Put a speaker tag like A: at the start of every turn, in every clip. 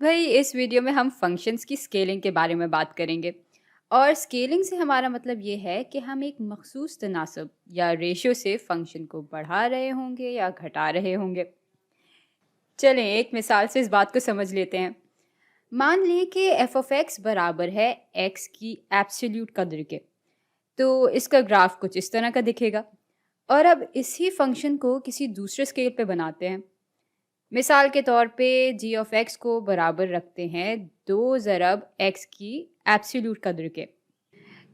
A: भाई इस वीडियो में हम फंक्शंस की स्केलिंग के बारे में बात करेंगे। और स्केलिंग से हमारा मतलब ये है कि हम एक मखसूस तनासब या रेशियो से फंक्शन को बढ़ा रहे होंगे या घटा रहे होंगे। चलें एक मिसाल से इस बात को समझ लेते हैं। मान लें कि एफ ऑफ एक्स बराबर है एक्स की एब्सोल्यूट कदर के। तो इसका ग्राफ कुछ इस तरह का दिखेगा। और अब इसी फंक्शन को किसी दूसरे स्केल पे बनाते हैं। मिसाल के तौर पे जी ऑफ एक्स को बराबर रखते हैं 2 ज़रब एक्स की एब्सोल्यूट कदर के।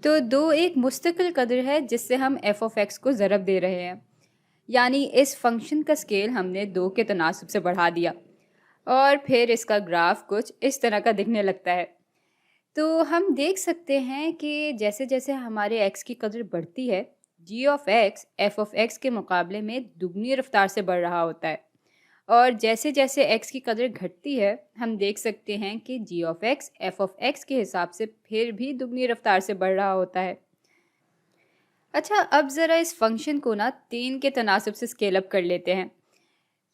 A: तो 2 एक मुस्तकिल कदर है जिससे हम एफ ऑफ एक्स को ज़रब दे रहे हैं। यानी इस फंक्शन का स्केल हमने 2 के तनासब से बढ़ा दिया और फिर इसका ग्राफ कुछ इस तरह का दिखने लगता है। तो हम देख सकते हैं कि जैसे जैसे हमारे एक्स की कदर बढ़ती है, g of x f of x के मुकाबले में दुगनी रफ्तार से बढ़ रहा होता है। और जैसे जैसे x की कदर घटती है, हम देख सकते हैं कि g of x f of x के हिसाब से फिर भी दुगनी रफ्तार से बढ़ रहा होता है। अच्छा, अब ज़रा इस फंक्शन को ना 3 के तनासब से स्केल अप कर लेते हैं।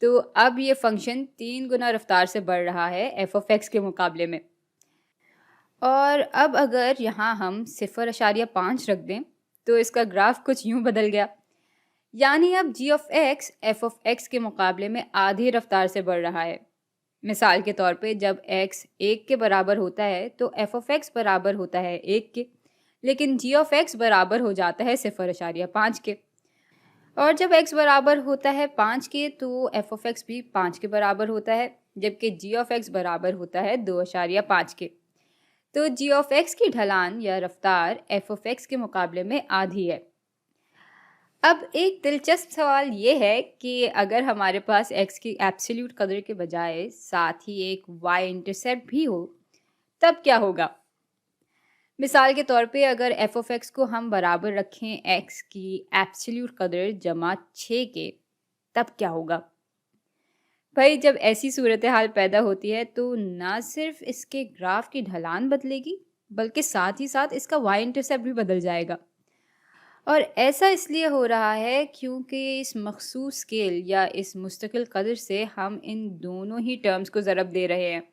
A: तो अब ये फंक्शन 3 गुना रफ्तार से बढ़ रहा है एफ ऑफ एक्स के मुकाबले में। और अब अगर यहाँ हम 0.5 रख दें तो इसका ग्राफ कुछ यूँ बदल गया। यानी अब g of x f of x के मुकाबले में आधी रफ्तार से बढ़ रहा है। मिसाल के तौर पे जब x 1 के बराबर होता है तो एफ ऑफ एक्स बराबर होता है 1 के, लेकिन जी ऑफ एक्स बराबर हो जाता है 0.5 के। और जब x बराबर होता है 5 के तो एफ ऑफ एक्स भी 5 के बराबर होता है, जबकि जी ऑफ एक्स बराबर होता है 2.5 के। तो जी ऑफ एक्स की ढलान या रफ्तार एफ ऑफ एक्स के मुकाबले में आधी है। अब एक दिलचस्प सवाल ये है कि अगर हमारे पास x की एब्सोल्यूट कदर के बजाय साथ ही एक y इंटरसेप्ट भी हो, तब क्या होगा? मिसाल के तौर पे अगर f ऑफ x को हम बराबर रखें x की एब्सोल्यूट कदर जमा 6 के, तब क्या होगा? भाई जब ऐसी सूरत हाल पैदा होती है तो ना सिर्फ इसके ग्राफ की ढलान बदलेगी, बल्कि साथ ही साथ इसका y इंटरसेप्ट भी बदल जाएगा। और ऐसा इसलिए हो रहा है क्योंकि इस मखसूस स्केल या इस मुस्तकिल कदर से हम इन दोनों ही टर्म्स को ज़रब दे रहे हैं।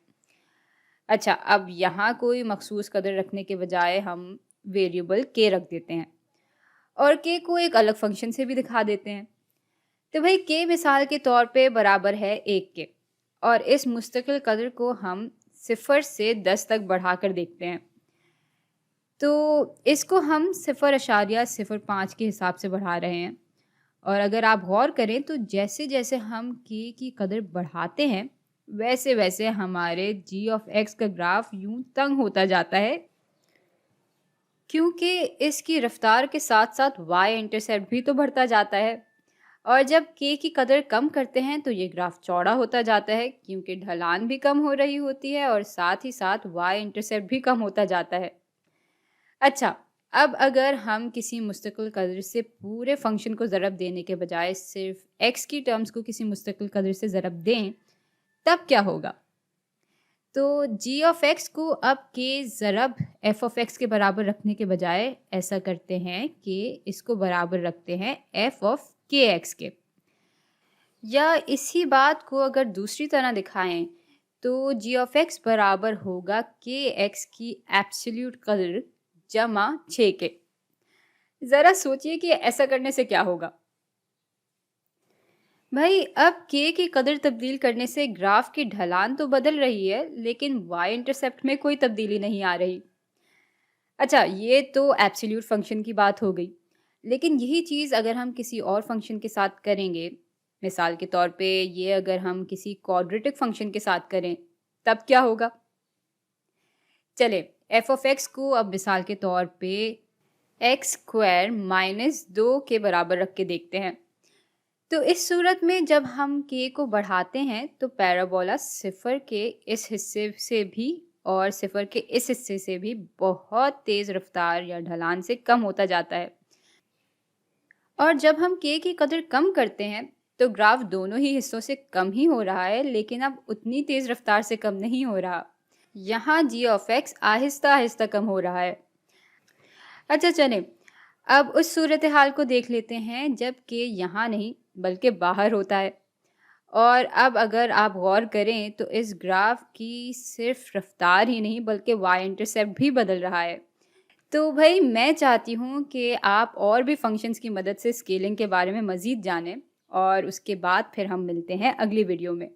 A: अच्छा, अब यहाँ कोई मखसूस कदर रखने के बजाय हम वेरिएबल के रख देते हैं और के को एक अलग फंक्शन से भी दिखा देते हैं। तो भाई के मिसाल के तौर पे बराबर है 1 के, और इस मुस्तकिल कदर को हम 0 से 10 तक बढ़ाकर देखते हैं। तो इसको हम 0.05 के हिसाब से बढ़ा रहे हैं। और अगर आप गौर करें तो जैसे जैसे हम के की कदर बढ़ाते हैं, वैसे वैसे हमारे जी ऑफ एक्स का ग्राफ यूं तंग होता जाता है, क्योंकि इसकी रफ्तार के साथ साथ वाई इंटरसेप्ट भी तो बढ़ता जाता है। और जब के की कदर कम करते हैं तो ये ग्राफ चौड़ा होता जाता है, क्योंकि ढलान भी कम हो रही होती है और साथ ही साथ वाई इंटरसेप्ट भी कम होता जाता है। अच्छा, अब अगर हम किसी मुस्तकिल कदर से पूरे फंक्शन को ज़रब देने के बजाय सिर्फ x की टर्म्स को किसी मुस्तकिल कदर से ज़रब दें, तब क्या होगा? तो जी ऑफ एक्स को अब के ज़रब एफ ऑफ एक्स के बराबर रखने के बजाय ऐसा करते हैं कि इसको बराबर रखते हैं एफ ऑफ के एक्स के। या इसी बात को अगर दूसरी तरह दिखाएं तो जी ऑफ एक्स बराबर होगा के एक्स की एब्सोल्यूट कदर जमा 6 के। ज़रा सोचिए कि ऐसा करने से क्या होगा। भाई अब के की कदर तब्दील करने से ग्राफ की ढलान तो बदल रही है, लेकिन वाई इंटरसेप्ट में कोई तब्दीली नहीं आ रही। अच्छा, ये तो एब्सोल्यूट फंक्शन की बात हो गई, लेकिन यही चीज़ अगर हम किसी और फंक्शन के साथ करेंगे, मिसाल के तौर पे ये अगर हम किसी क्वाड्रेटिक फंक्शन के साथ करें, तब क्या होगा? चले एफ ऑफ एक्स को अब मिसाल के तौर पे एक्स स्क्वायर माइनस 2 के बराबर रख के देखते हैं। तो इस सूरत में जब हम के को बढ़ाते हैं तो पैराबोला 0 के इस हिस्से से भी और 0 के इस हिस्से से भी बहुत तेज़ रफ्तार या ढलान से कम होता जाता है। और जब हम के की कदर कम करते हैं तो ग्राफ दोनों ही हिस्सों से कम ही हो रहा है, लेकिन अब उतनी तेज़ रफ्तार से कम नहीं हो रहा। यहाँ जी ऑफ एक्स आहिस्ता आहिस्ता कम हो रहा है। अच्छा चलें, अब उस सूरत हाल को देख लेते हैं जब के यहाँ नहीं बल्कि बाहर होता है। और अब अगर आप गौर करें तो इस ग्राफ की सिर्फ रफ्तार ही नहीं बल्कि वाई इंटरसेप्ट भी बदल रहा है। तो भाई मैं चाहती हूँ कि आप और भी फंक्शंस की मदद से स्केलिंग के बारे में मज़ीद जानें और उसके बाद फिर हम मिलते हैं अगली वीडियो में।